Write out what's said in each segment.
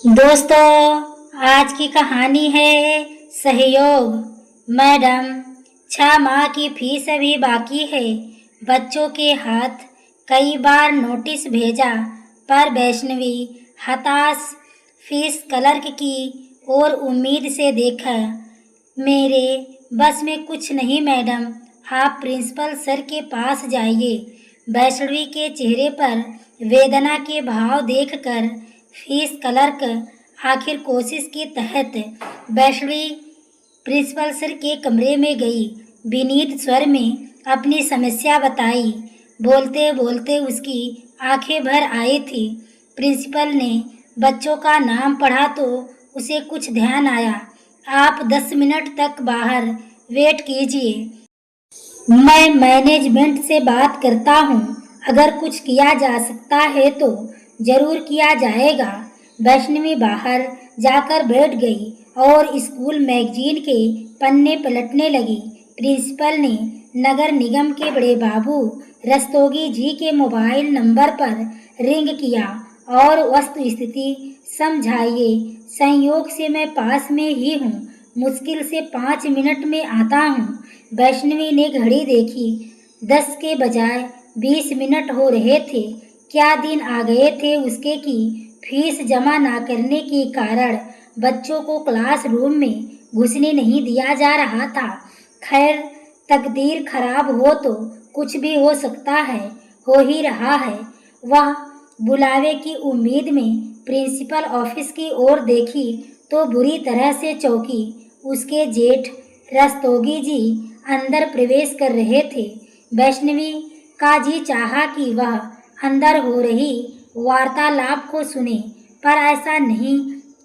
दोस्तों, आज की कहानी है सहयोग। मैडम, 6 माह की फीस अभी बाकी है। बच्चों के हाथ कई बार नोटिस भेजा, पर वैष्णवी हताश फीस क्लर्क की ओर उम्मीद से देखा। मेरे बस में कुछ नहीं मैडम, आप प्रिंसिपल सर के पास जाइए। वैष्णवी के चेहरे पर वेदना के भाव देखकर फीस क्लर्क आखिर कोशिश के तहत वैष्णवी प्रिंसिपल सर के कमरे में गई। विनीत स्वर में अपनी समस्या बताई। बोलते बोलते उसकी आंखें भर आई थी। प्रिंसिपल ने बच्चों का नाम पढ़ा तो उसे कुछ ध्यान आया। आप 10 मिनट तक बाहर वेट कीजिए, मैं मैनेजमेंट से बात करता हूँ। अगर कुछ किया जा सकता है तो जरूर किया जाएगा। वैष्णवी बाहर जाकर बैठ गई और स्कूल मैगजीन के पन्ने पलटने लगी। प्रिंसिपल ने नगर निगम के बड़े बाबू रस्तोगी जी के मोबाइल नंबर पर रिंग किया और वस्तु स्थिति समझाइए। संयोग से मैं पास में ही हूँ, मुश्किल से 5 मिनट में आता हूँ। वैष्णवी ने घड़ी देखी। 10 के बजाय 20 मिनट हो रहे थे। क्या दिन आ गए थे उसके कि फीस जमा न करने के कारण बच्चों को क्लासरूम में घुसने नहीं दिया जा रहा था। खैर, तकदीर खराब हो तो कुछ भी हो सकता है, हो ही रहा है। वह बुलावे की उम्मीद में प्रिंसिपल ऑफिस की ओर देखी तो बुरी तरह से चौंकी। उसके जेठ रस्तोगी जी अंदर प्रवेश कर रहे थे। वैष्णवी का जी चाहा कि वह अंदर हो रही वार्तालाप को सुने, पर ऐसा नहीं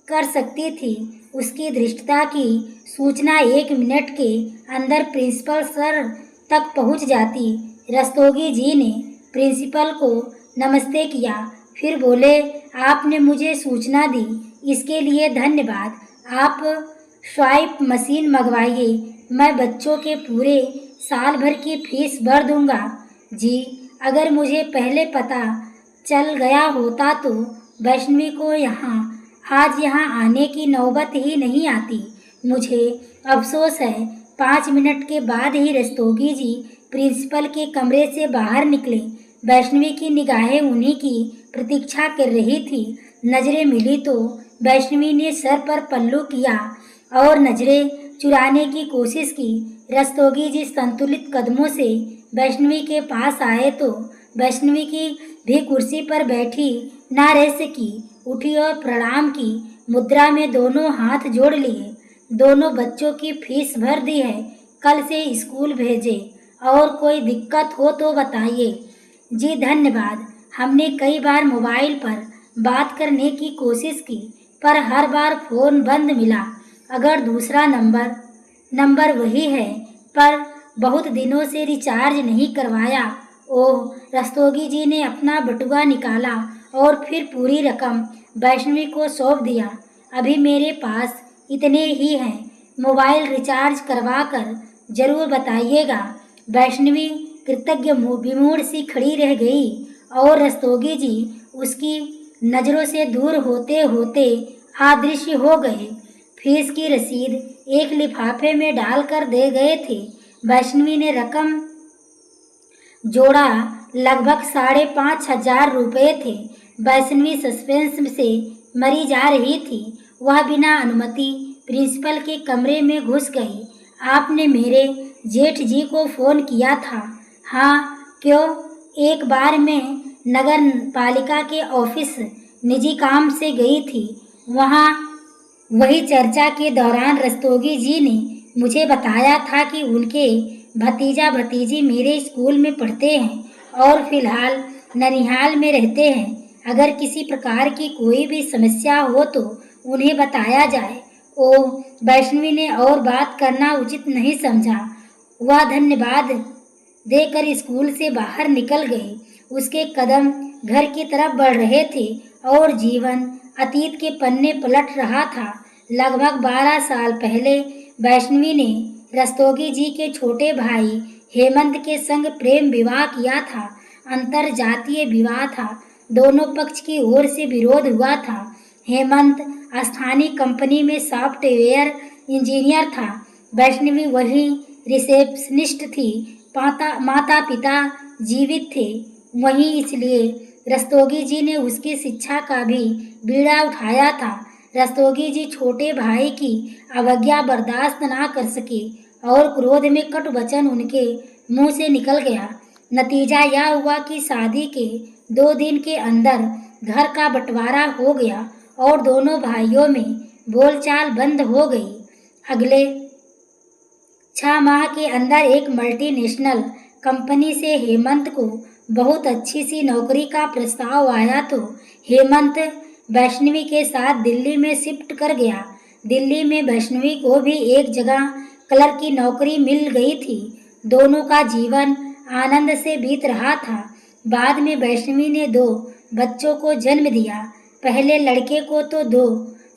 कर सकती थी। उसकी धृष्टता की सूचना 1 मिनट के अंदर प्रिंसिपल सर तक पहुंच जाती। रस्तोगी जी ने प्रिंसिपल को नमस्ते किया, फिर बोले, आपने मुझे सूचना दी, इसके लिए धन्यवाद। आप स्वाइप मशीन मंगवाइए, मैं बच्चों के पूरे साल भर की फीस भर दूंगा। जी, अगर मुझे पहले पता चल गया होता तो वैष्णवी को आज यहाँ आने की नौबत ही नहीं आती। मुझे अफसोस है। 5 मिनट के बाद ही रस्तोगी जी प्रिंसिपल के कमरे से बाहर निकले। वैष्णवी की निगाहें उन्हीं की प्रतीक्षा कर रही थी। नजरें मिली तो वैष्णवी ने सर पर पल्लू किया और नजरें चुराने की कोशिश की। रस्तोगी जी संतुलित कदमों से वैष्णवी के पास आए तो वैष्णवी की भी कुर्सी पर बैठी ना रह सकी। उठी और प्रणाम की मुद्रा में दोनों हाथ जोड़ लिए। दोनों बच्चों की फीस भर दी है, कल से स्कूल भेजे, और कोई दिक्कत हो तो बताइए। जी धन्यवाद। हमने कई बार मोबाइल पर बात करने की कोशिश की, पर हर बार फोन बंद मिला। अगर दूसरा नंबर वही है, पर बहुत दिनों से रिचार्ज नहीं करवाया। ओह, रस्तोगी जी ने अपना बटुआ निकाला और फिर पूरी रकम वैष्णवी को सौंप दिया। अभी मेरे पास इतने ही हैं, मोबाइल रिचार्ज करवा कर जरूर बताइएगा। वैष्णवी कृतज्ञ विमूढ़ सी खड़ी रह गई और रस्तोगी जी उसकी नजरों से दूर होते होते अदृश्य हो गए। फीस की रसीद एक लिफाफे में डालकर दे गए थे। वैष्णवी ने रकम जोड़ा, लगभग 5,500 रुपये थे। वैष्णवी सस्पेंस से मरी जा रही थी। वह बिना अनुमति प्रिंसिपल के कमरे में घुस गई। आपने मेरे जेठ जी को फ़ोन किया था? हाँ, क्यों? एक बार मैं नगर पालिका के ऑफिस निजी काम से गई थी। वहाँ वही चर्चा के दौरान रस्तोगी जी ने मुझे बताया था कि उनके भतीजा भतीजी मेरे स्कूल में पढ़ते हैं और फिलहाल ननिहाल में रहते हैं। अगर किसी प्रकार की कोई भी समस्या हो तो उन्हें बताया जाए। ओह, वैष्णवी ने और बात करना उचित नहीं समझा। वह धन्यवाद देकर स्कूल से बाहर निकल गई। उसके कदम घर की तरफ बढ़ रहे थे और जीवन अतीत के पन्ने पलट रहा था। लगभग 12 साल पहले वैष्णवी ने रस्तोगी जी के छोटे भाई हेमंत के संग प्रेम विवाह किया था। अंतर जातीय विवाह था। दोनों पक्ष की ओर से विरोध हुआ था। हेमंत स्थानीय कंपनी में सॉफ्टवेयर इंजीनियर था। वैष्णवी वही रिसेप्शनिस्ट थी। माता पिता जीवित थे वहीं, इसलिए रस्तोगी जी ने उसकी शिक्षा का भी बीड़ा उठाया था। रस्तोगी जी छोटे भाई की अवज्ञा बर्दाश्त ना कर सके और क्रोध में कटु वचन उनके मुंह से निकल गया। नतीजा यह हुआ कि शादी के 2 दिन के अंदर घर का बंटवारा हो गया और दोनों भाइयों में बोलचाल बंद हो गई। अगले 6 माह के अंदर एक मल्टीनेशनल कंपनी से हेमंत को बहुत अच्छी सी नौकरी का प्रस्ताव आया तो हेमंत वैष्णवी के साथ दिल्ली में शिफ्ट कर गया। दिल्ली में वैष्णवी को भी एक जगह क्लर्क की नौकरी मिल गई थी। दोनों का जीवन आनंद से बीत रहा था। बाद में वैष्णवी ने 2 बच्चों को जन्म दिया। पहले लड़के को तो 2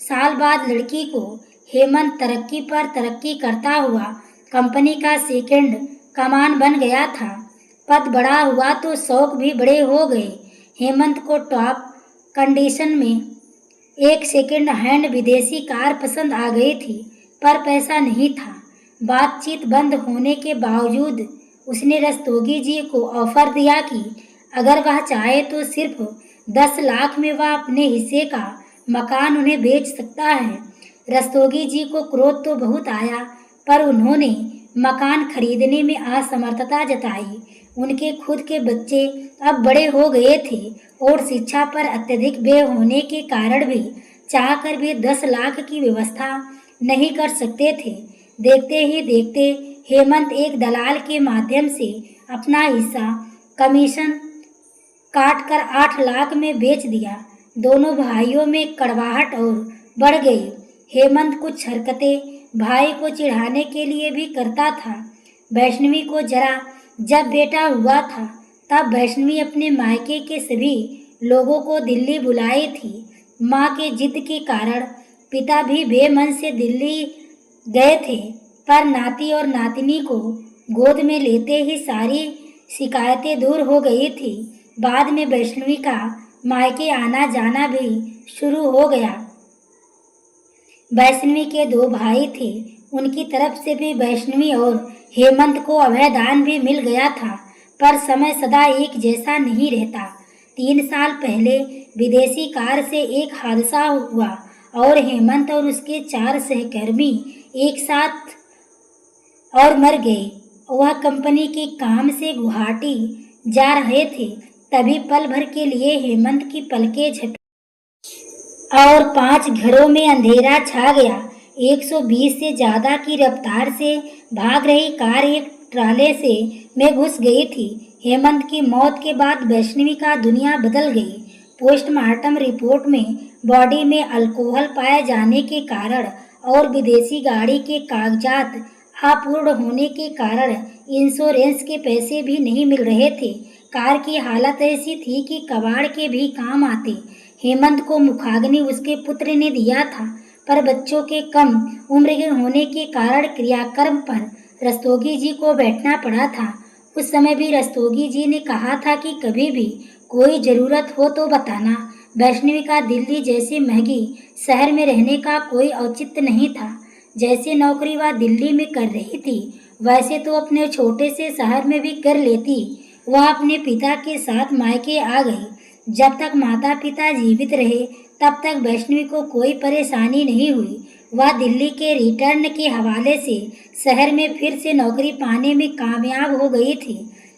साल बाद लड़की को। हेमंत तरक्की पर तरक्की करता हुआ कंपनी का सेकंड कमान बन गया था। पद बड़ा हुआ तो शौक भी बड़े हो गए। हेमंत को टॉप कंडीशन में एक सेकंड हैंड विदेशी कार पसंद आ गई थी, पर पैसा नहीं था। बातचीत बंद होने के बावजूद उसने रस्तोगी जी को ऑफर दिया कि अगर वह चाहे तो सिर्फ 10 लाख में वह अपने हिस्से का मकान उन्हें बेच सकता है। रस्तोगी जी को क्रोध तो बहुत आया, पर उन्होंने मकान खरीदने में असमर्थता जताई। उनके खुद के बच्चे अब बड़े हो गए थे और शिक्षा पर अत्यधिक व्यय होने के कारण भी चाहकर भी 10 लाख की व्यवस्था नहीं कर सकते थे। देखते ही देखते हेमंत एक दलाल के माध्यम से अपना हिस्सा कमीशन काटकर 8 लाख में बेच दिया। दोनों भाइयों में कड़वाहट और बढ़ गई। हेमंत कुछ हरकतें भाई को चिढ़ाने के लिए भी करता था। वैष्णवी को जब बेटा हुआ था तब वैष्णवी अपने मायके के सभी लोगों को दिल्ली बुलाई थी। माँ के जिद के कारण पिता भी बेमन से दिल्ली गए थे, पर नाती और नातिनी को गोद में लेते ही सारी शिकायतें दूर हो गई थी। बाद में वैष्णवी का मायके आना जाना भी शुरू हो गया। वैष्णवी के 2 भाई थे, उनकी तरफ से भी वैष्णवी और हेमंत को अभयदान भी मिल गया था, पर समय सदा एक जैसा नहीं रहता। 3 साल पहले विदेशी कार से एक हादसा हुआ और हेमंत और उसके 4 सहकर्मी एक साथ और मर गए। वह कंपनी के काम से गुवाहाटी जा रहे थे, तभी पल भर के लिए हेमंत की पलकें झपकी और 5 घरों में अंधेरा छा गया। 120 से ज्यादा की रफ्तार से भाग रही कार एक ट्राले में घुस गई थी। हेमंत की मौत के बाद वैष्णवी का दुनिया बदल गई। पोस्टमार्टम रिपोर्ट में बॉडी में अल्कोहल पाए जाने के कारण और विदेशी गाड़ी के कागजात अपूर्ण होने के कारण इंश्योरेंस के पैसे भी नहीं मिल रहे थे। कार की हालत ऐसी थी कि कबाड़ के भी काम आते। हेमंत को मुखाग्नि उसके पुत्र ने दिया था, पर बच्चों के कम उम्र के होने के कारण क्रियाक्रम पर रस्तोगी जी को बैठना पड़ा था। उस समय भी रस्तोगी जी ने कहा था कि कभी भी कोई ज़रूरत हो तो बताना। वैष्णवी का दिल्ली जैसे महंगी शहर में रहने का कोई औचित्य नहीं था। जैसे नौकरी वह दिल्ली में कर रही थी, वैसे तो अपने छोटे से शहर में भी कर लेती। वह अपने पिता के साथ मायके आ गई। जब तक माता पिता जीवित रहे तब तक वैष्णवी को कोई परेशानी नहीं हुई। वह दिल्ली के रिटर्न के हवाले से शहर में फिर से नौकरी पाने में कामयाब हो गई थी।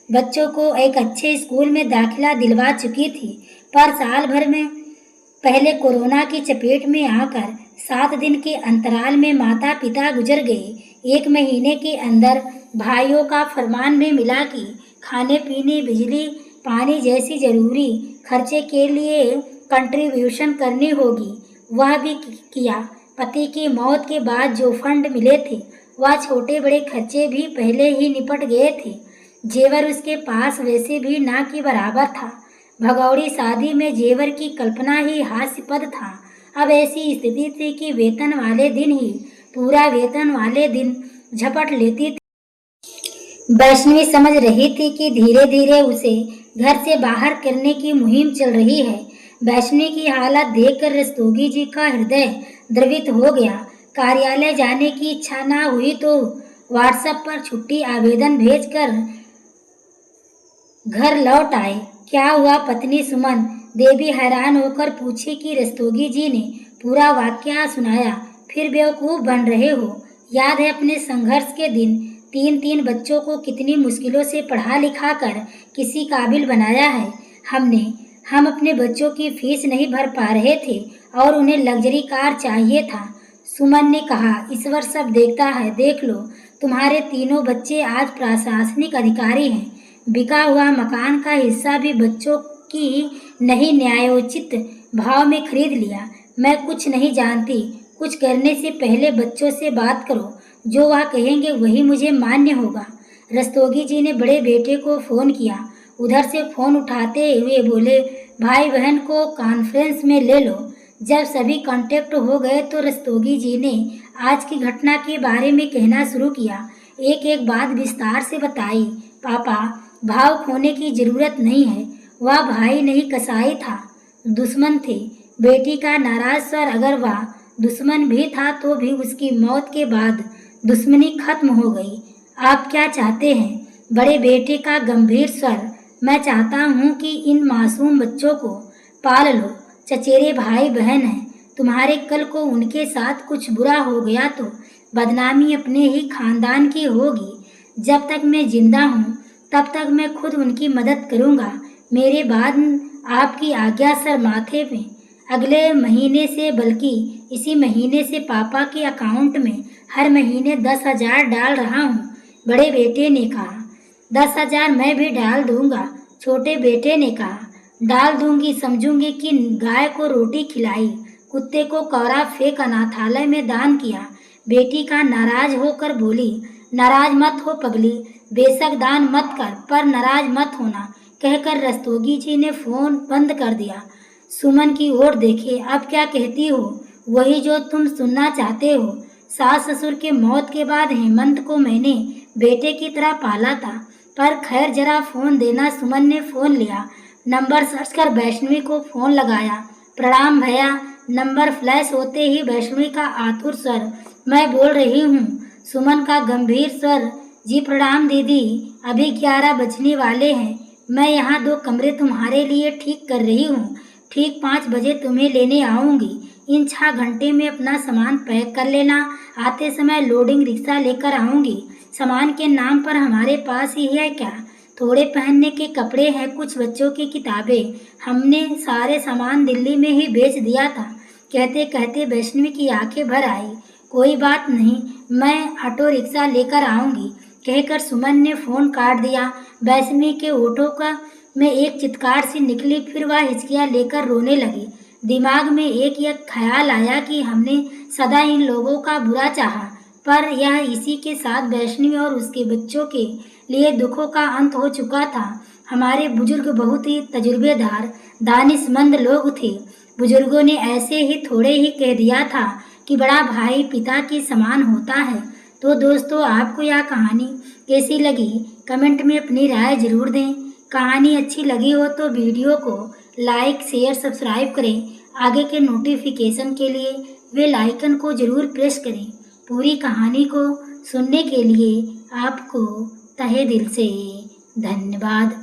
बच्चों को एक अच्छे स्कूल में दाखिला दिलवा चुकी थी, पर साल भर में पहले कोरोना की चपेट में आकर 7 दिन के अंतराल में माता पिता गुजर गए। 1 महीने के अंदर भाइयों का फरमान भी मिला कि खाने पीने, बिजली, पानी जैसी जरूरी खर्चे के लिए कंट्रीब्यूशन करनी होगी। वह भी किया। पति की मौत के बाद जो फंड मिले थे वह छोटे बड़े खर्चे भी पहले ही निपट गए थे। जेवर उसके पास वैसे भी ना के बराबर था। भगौड़ी शादी में जेवर की कल्पना ही हास्यपद था। अब ऐसी स्थिति थी कि वेतन वाले दिन ही पूरा वेतन वाले दिन झपट लेती थी। वैष्णवी समझ रही थी कि धीरे धीरे उसे घर से बाहर करने की मुहिम चल रही है। वैष्णवी की हालत देखकर रस्तोगी जी का हृदय द्रवित हो गया। कार्यालय जाने की इच्छा ना हुई तो व्हाट्सएप पर छुट्टी आवेदन भेजकर घर लौट आए। क्या हुआ पत्नी सुमन देवी हैरान होकर पूछी कि रस्तोगी जी ने पूरा वाकया सुनाया। फिर बेवकूफ बन रहे हो? याद है अपने संघर्ष के दिन? 3-3 बच्चों को कितनी मुश्किलों से पढ़ा लिखा कर किसी काबिल बनाया है हमने। हम अपने बच्चों की फीस नहीं भर पा रहे थे और उन्हें लग्जरी कार चाहिए था। सुमन ने कहा, ईश्वर सब देखता है। देख लो, तुम्हारे तीनों बच्चे आज प्रशासनिक अधिकारी हैं। बिका हुआ मकान का हिस्सा भी बच्चों की नहीं न्यायोचित भाव में खरीद लिया। मैं कुछ नहीं जानती। कुछ करने से पहले बच्चों से बात करो। जो वह कहेंगे वही मुझे मान्य होगा। रस्तोगी जी ने बड़े बेटे को फ़ोन किया। उधर से फ़ोन उठाते हुए बोले, भाई बहन को कॉन्फ्रेंस में ले लो। जब सभी कांटेक्ट हो गए तो रस्तोगी जी ने आज की घटना के बारे में कहना शुरू किया। एक एक बात विस्तार से बताई। पापा, भाव खोने की जरूरत नहीं है। वह भाई नहीं कसाई था, दुश्मन थे। बेटी का नाराज स्वर, अगर वह दुश्मन भी था तो भी उसकी मौत के बाद दुश्मनी खत्म हो गई। आप क्या चाहते हैं? बड़े बेटे का गंभीर स्वर, मैं चाहता हूँ कि इन मासूम बच्चों को पाल लो। चचेरे भाई बहन हैं तुम्हारे। कल को उनके साथ कुछ बुरा हो गया तो बदनामी अपने ही खानदान की होगी। जब तक मैं जिंदा हूँ तब तक मैं खुद उनकी मदद करूँगा। मेरे बाद आपकी आज्ञा सर। माथे में अगले महीने से, बल्कि इसी महीने से पापा के अकाउंट में हर महीने 10,000 डाल रहा हूँ। बड़े बेटे ने कहा। 10,000 मैं भी डाल दूंगा, छोटे बेटे ने कहा। डाल दूंगी, समझूंगी कि गाय को रोटी खिलाई, कुत्ते को कौरा फेंक अनाथालय में दान किया। बेटी का नाराज होकर बोली, नाराज मत हो पगली, बेशक दान मत कर पर नाराज मत होना। कहकर रस्तोगी जी ने फोन बंद कर दिया। सुमन की ओर देखे। अब क्या कहती हो? वही जो तुम सुनना चाहते हो। सास ससुर के मौत के बाद हेमंत को मैंने बेटे की तरह पाला था। पर खैर, जरा फोन देना। सुमन ने फोन लिया। नंबर सर्च कर वैष्णवी को फोन लगाया। प्रणाम भैया। नंबर फ्लैश होते ही वैष्णवी का आतुर स्वर, मैं बोल रही हूँ। सुमन का गंभीर स्वर, जी प्रणाम दीदी, अभी 11 बजने वाले हैं। मैं यहाँ 2 कमरे तुम्हारे लिए ठीक कर रही हूँ। ठीक 5 बजे तुम्हें लेने आऊँगी। इन 6 घंटे में अपना सामान पैक कर लेना। आते समय लोडिंग रिक्शा लेकर आऊँगी। सामान के नाम पर हमारे पास ही है क्या? थोड़े पहनने के कपड़े हैं, कुछ बच्चों की किताबें। हमने सारे सामान दिल्ली में ही बेच दिया था। कहते कहते वैष्णवी की आंखें भर आई। कोई बात नहीं, मैं ऑटो रिक्शा लेकर आऊँगी, कहकर सुमन ने फ़ोन काट दिया। वैष्णवी के ऑटो का में एक चित्कार सी निकली। फिर वह हिचकियाँ लेकर रोने लगी। दिमाग में एक ख्याल आया कि हमने सदा इन लोगों का बुरा चाहा, पर यह इसी के साथ वैष्णवी और उसके बच्चों के लिए दुखों का अंत हो चुका था। हमारे बुजुर्ग बहुत ही तजुर्बेदार, दानिशमंद लोग थे। बुजुर्गों ने ऐसे ही थोड़े ही कह दिया था कि बड़ा भाई पिता के समान होता है। तो दोस्तों, आपको यह कहानी कैसी लगी? कमेंट में अपनी राय जरूर दें। कहानी अच्छी लगी हो तो वीडियो को लाइक, शेयर, सब्सक्राइब करें। आगे के नोटिफिकेशन के लिए बेल आइकन को जरूर प्रेस करें। पूरी कहानी को सुनने के लिए आपको तहे दिल से धन्यवाद।